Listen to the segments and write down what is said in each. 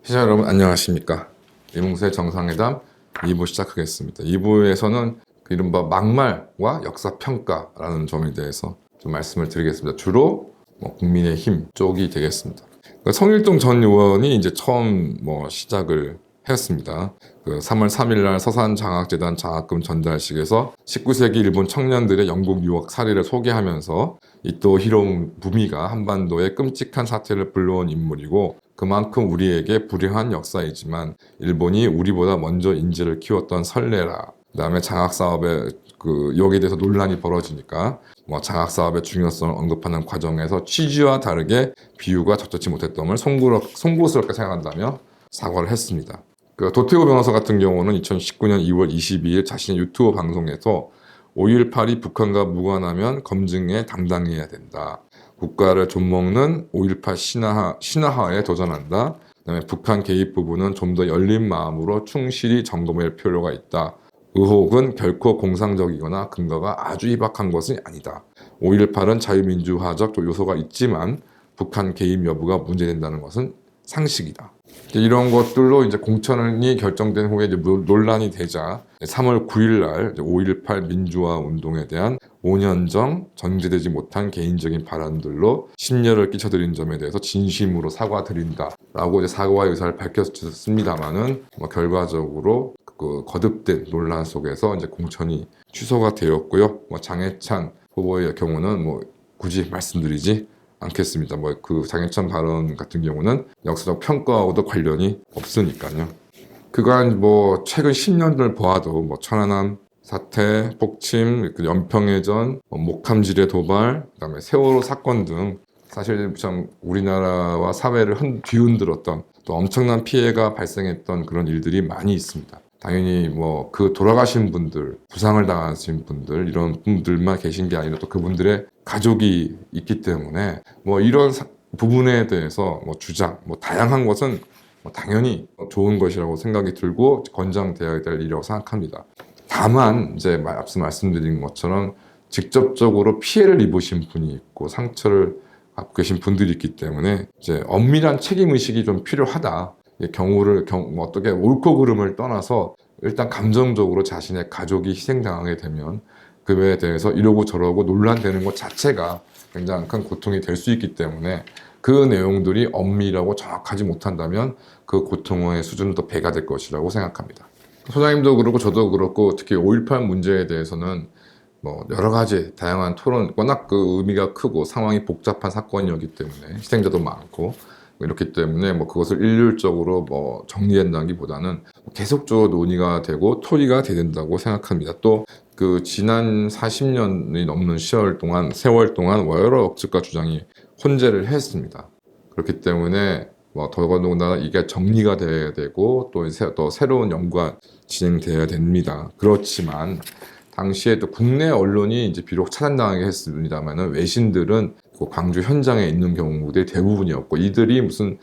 시청자 여러분 안녕하십니까. 이몽수의 정상회담 2부 시작하겠습니다. 2부에서는 이른바 막말과 역사평가라는 점에 대해서 좀 말씀을 드리겠습니다. 주로 국민의힘 쪽이 되겠습니다. 성일동 전 의원이 이제 처음 시작을 했습니다. 3월 3일 날 서산장학재단 장학금 전달식에서 19세기 일본 청년들의 영국 유학 사례를 소개하면서 이토 히로부미가 한반도에 끔찍한 사태를 불러온 인물이고 그만큼 우리에게 불행한 역사이지만 일본이 우리보다 먼저 인재를 키웠던 선례라. 그다음에 장학사업에 여기에 대해서 논란이 벌어지니까 장학사업의 중요성을 언급하는 과정에서 취지와 다르게 비유가 적절치 못했던 걸 송구스럽게 생각한다며 사과를 했습니다. 도태우 변호사 같은 경우는 2019년 2월 22일 자신의 유튜브 방송에서 5.18이 북한과 무관하면 검증에 담당해야 된다. 국가를 좀먹는 5.18 신화화에 도전한다. 그다음에 북한 개입 부분은 좀 더 열린 마음으로 충실히 점검할 필요가 있다. 의혹은 결코 공상적이거나 근거가 아주 희박한 것은 아니다. 5.18은 자유민주화적 요소가 있지만 북한 개입 여부가 문제된다는 것은 상식이다. 이런 것들로 이제 공천이 결정된 후에 이제 논란이 되자 3월 9일 날 5.18 민주화 운동에 대한 5년 전 전제되지 못한 개인적인 발언들로 심려를 끼쳐드린 점에 대해서 진심으로 사과드린다라고 이제 사과의 의사를 밝혔습니다만은 결과적으로 거듭된 논란 속에서 이제 공천이 취소가 되었고요. 장해찬 후보의 경우는 굳이 말씀드리지 않겠습니다. 장해찬 발언 같은 경우는 역사적 평가하고도 관련이 없으니까요. 그간 최근 10년을 보아도 천안함 사태, 폭침, 연평해전, 목함질의 도발, 그다음에 세월호 사건 등 사실 참 우리나라와 사회를 뒤흔들었던 또 엄청난 피해가 발생했던 그런 일들이 많이 있습니다. 당연히 돌아가신 분들, 부상을 당하신 분들 이런 분들만 계신 게 아니라 또 그분들의 가족이 있기 때문에 이런 부분에 대해서 주장, 다양한 것은 당연히 좋은 것이라고 생각이 들고 권장되어야 될 일이라고 생각합니다. 다만 이제 앞서 말씀드린 것처럼 직접적으로 피해를 입으신 분이 있고 상처를 갖고 계신 분들이 있기 때문에 이제 엄밀한 책임 의식이 좀 필요하다. 어떻게 옳고 그름을 떠나서 일단 감정적으로 자신의 가족이 희생당하게 되면 그에 대해서 이러고 저러고 논란되는 것 자체가 굉장히 큰 고통이 될 수 있기 때문에 그 내용들이 엄밀하고 정확하지 못한다면 그 고통의 수준은 더 배가 될 것이라고 생각합니다. 소장님도 그렇고 저도 그렇고 특히 5.18 문제에 대해서는 여러 가지 다양한 토론, 워낙 의미가 크고 상황이 복잡한 사건이었기 때문에 희생자도 많고 이렇기 때문에 그것을 일률적으로 정리한다기보다는 계속적으로 논의가 되고 토의가 돼야 된다고 생각합니다. 또 지난 40년이 넘는 세월 동안 여러 억측과 주장이 혼재를 했습니다. 그렇기 때문에 더더군다나 이게 정리가 돼야 되고 또 새로운 연구가 진행돼야 됩니다. 그렇지만 당시에 또 국내 언론이 이제 비록 차단당하게 했습니다만은 외신들은 광주 현장에 있는 경우들이 대부분이었고 이들이 무슨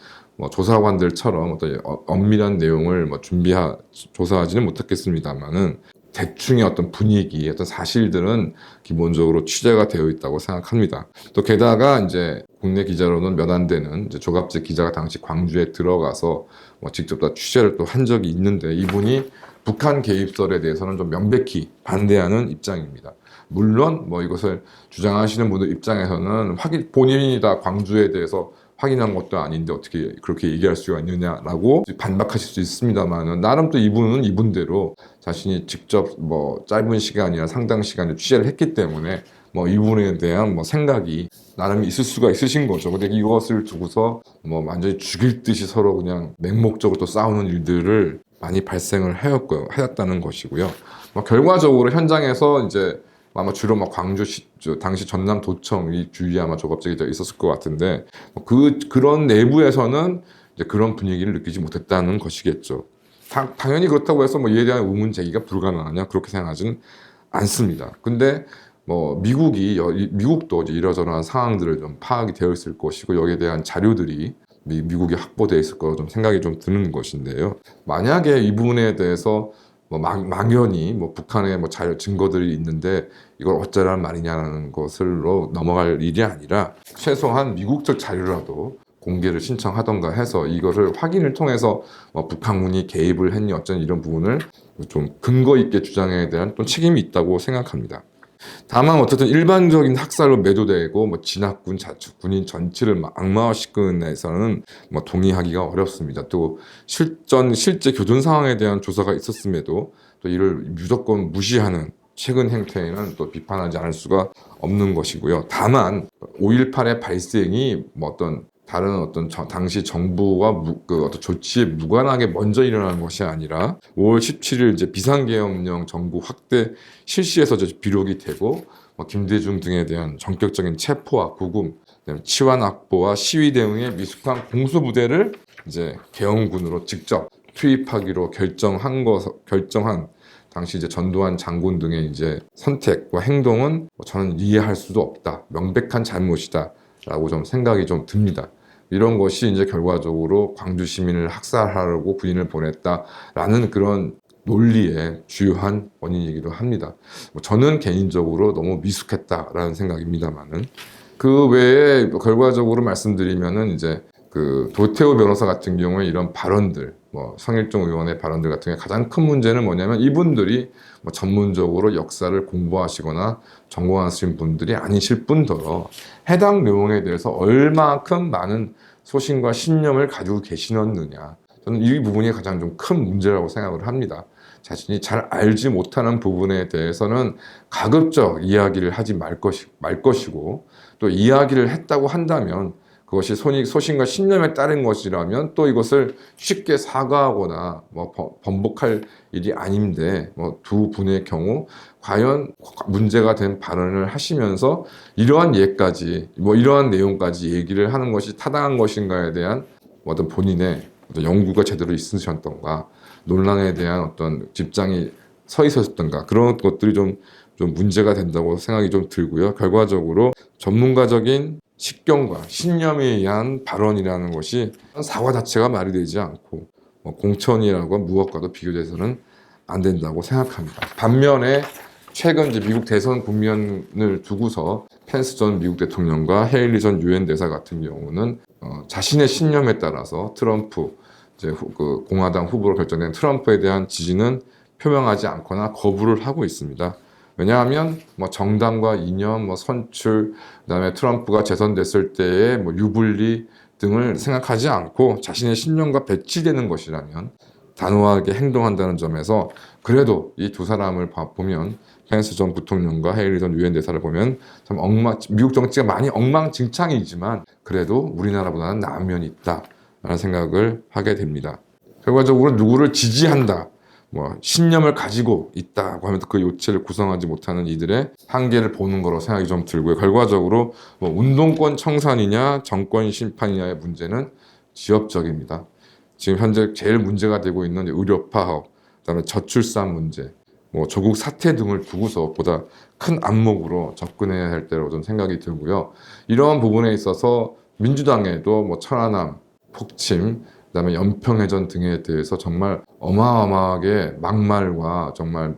조사관들처럼 어떤 엄밀한 내용을 조사하지는 못했겠습니다만은 대충의 어떤 분위기, 어떤 사실들은 기본적으로 취재가 되어 있다고 생각합니다. 또 게다가 이제 국내 기자로는 몇 안 되는 조갑재 기자가 당시 광주에 들어가서 직접 다 취재를 또 한 적이 있는데 이분이 북한 개입설에 대해서는 좀 명백히 반대하는 입장입니다. 물론 이것을 주장하시는 분들 입장에서는 본인이 다 광주에 대해서 확인한 것도 아닌데 어떻게 그렇게 얘기할 수가 있느냐라고 반박하실 수 있습니다만 나름 또 이분은 이분대로 자신이 직접 짧은 시간이나 상당 시간을 취재를 했기 때문에 이 부분에 대한 생각이 나름 있을 수가 있으신 거죠. 근데 이것을 두고서 완전히 죽일 듯이 서로 그냥 맹목적으로 또 싸우는 일들을 많이 발생을 하였다는 것이고요. 결과적으로 현장에서 이제 아마 주로 광주시 당시 전남도청 이 주위에 아마 조갑재가 있었을 것 같은데 그런 내부에서는 이제 그런 분위기를 느끼지 못했다는 것이겠죠. 당연히 그렇다고 해서 이에 대한 의문 제기가 불가능하냐 그렇게 생각하지는 않습니다. 근데 미국도 이제 이러저러한 상황들을 좀 파악이 되어 있을 것이고 여기에 대한 자료들이 미국이 확보되어 있을 거라고 좀 생각이 좀 드는 것인데요. 만약에 이 부분에 대해서 막연히 북한의 증거들이 있는데 이걸 어쩌라는 말이냐는 것으로 넘어갈 일이 아니라 최소한 미국적 자료라도 공개를 신청하던가 해서 이거를 확인을 통해서 북한군이 개입을 했니 어쩐 이런 부분을 좀 근거 있게 주장해야 되는 또 책임이 있다고 생각합니다. 다만 어쨌든 일반적인 학살로 매도되고 진압군, 자축, 군인 전체를 악마화시키는 데서는 동의하기가 어렵습니다. 또 실제 교전 상황에 대한 조사가 있었음에도 또 이를 무조건 무시하는 최근 행태에는 또 비판하지 않을 수가 없는 것이고요. 다만 5.18의 발생이 다른 당시 정부와 어떤 조치에 무관하게 먼저 일어나는 것이 아니라 5월 17일 이제 비상계엄령 정부 확대 실시에서 비록이 되고 김대중 등에 대한 전격적인 체포와 구금, 치환 확보와 시위 대응에 미숙한 공수부대를 이제 계엄군으로 직접 투입하기로 결정한 당시 이제 전두환 장군 등의 이제 선택과 행동은 저는 이해할 수도 없다, 명백한 잘못이다라고 좀 생각이 좀 듭니다. 이런 것이 이제 결과적으로 광주 시민을 학살하려고 군인을 보냈다라는 그런 논리의 주요한 원인이기도 합니다. 저는 개인적으로 너무 미숙했다라는 생각입니다만은 그 외에 결과적으로 말씀드리면은 이제 그 도태우 변호사 같은 경우에 이런 발언들, 성일종 의원의 발언들 같은 경우에 가장 큰 문제는 뭐냐면 이분들이 전문적으로 역사를 공부하시거나 전공하신 분들이 아니실 뿐더러 해당 내용에 대해서 얼마큼 많은 소신과 신념을 가지고 계시느냐, 저는 이 부분이 가장 좀 큰 문제라고 생각을 합니다. 자신이 잘 알지 못하는 부분에 대해서는 가급적 이야기를 하지 말 것이고, 또 이야기를 했다고 한다면 그것이 소신과 신념에 따른 것이라면 또 이것을 쉽게 사과하거나 번복할 일이 아닌데, 두 분의 경우 과연 문제가 된 발언을 하시면서 이러한 예까지 이러한 내용까지 얘기를 하는 것이 타당한 것인가에 대한 어떤 본인의 어떤 연구가 제대로 있으셨던가, 논란에 대한 어떤 집장이 서 있었던가, 그런 것들이 좀 문제가 된다고 생각이 좀 들고요. 결과적으로 전문가적인 식견과 신념에 의한 발언이라는 것이 사과 자체가 말이 되지 않고 공천이라고 무엇과도 비교돼서는 안 된다고 생각합니다. 반면에 최근 이제 미국 대선 국면을 두고서 펜스 전 미국 대통령과 헤일리 전 유엔 대사 같은 경우는 자신의 신념에 따라서 트럼프 이제 공화당 후보로 결정된 트럼프에 대한 지지는 표명하지 않거나 거부를 하고 있습니다. 왜냐하면 정당과 이념, 선출, 그다음에 트럼프가 재선됐을 때의 유불리 등을 생각하지 않고 자신의 신념과 배치되는 것이라면 단호하게 행동한다는 점에서 그래도 이 두 사람을 보면, 펜스 전 부통령과 헤일리 전 유엔 대사를 보면 참 미국 정치가 많이 엉망진창이지만 그래도 우리나라보다는 나은 면이 있다라는 생각을 하게 됩니다. 결과적으로 누구를 지지한다, 신념을 가지고 있다고 하면 그 요체를 구성하지 못하는 이들의 한계를 보는 거로 생각이 좀 들고요. 결과적으로 운동권 청산이냐 정권 심판이냐의 문제는 지엽적입니다. 지금 현재 제일 문제가 되고 있는 의료 파업, 그다음에 저출산 문제, 조국 사태 등을 두고서 보다 큰 안목으로 접근해야 할 때로 좀 생각이 들고요. 이러한 부분에 있어서 민주당에도 천안함, 폭침, 그다음에 연평해전 등에 대해서 정말 어마어마하게 막말과 정말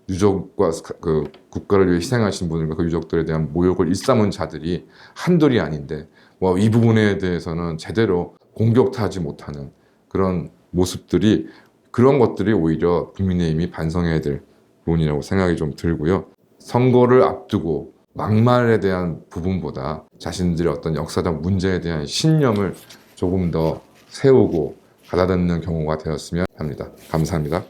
유족과 그 국가를 위해 희생하신 분들과 그 유족들에 대한 모욕을 일삼은 자들이 한둘이 아닌데 이 부분에 대해서는 제대로 공격하지 못하는 그런 모습들이, 그런 것들이 오히려 국민의힘이 반성해야 될 부분이라고 생각이 좀 들고요. 선거를 앞두고 막말에 대한 부분보다 자신들의 어떤 역사적 문제에 대한 신념을 조금 더 세우고 가다듬는 경우가 되었으면 합니다. 감사합니다.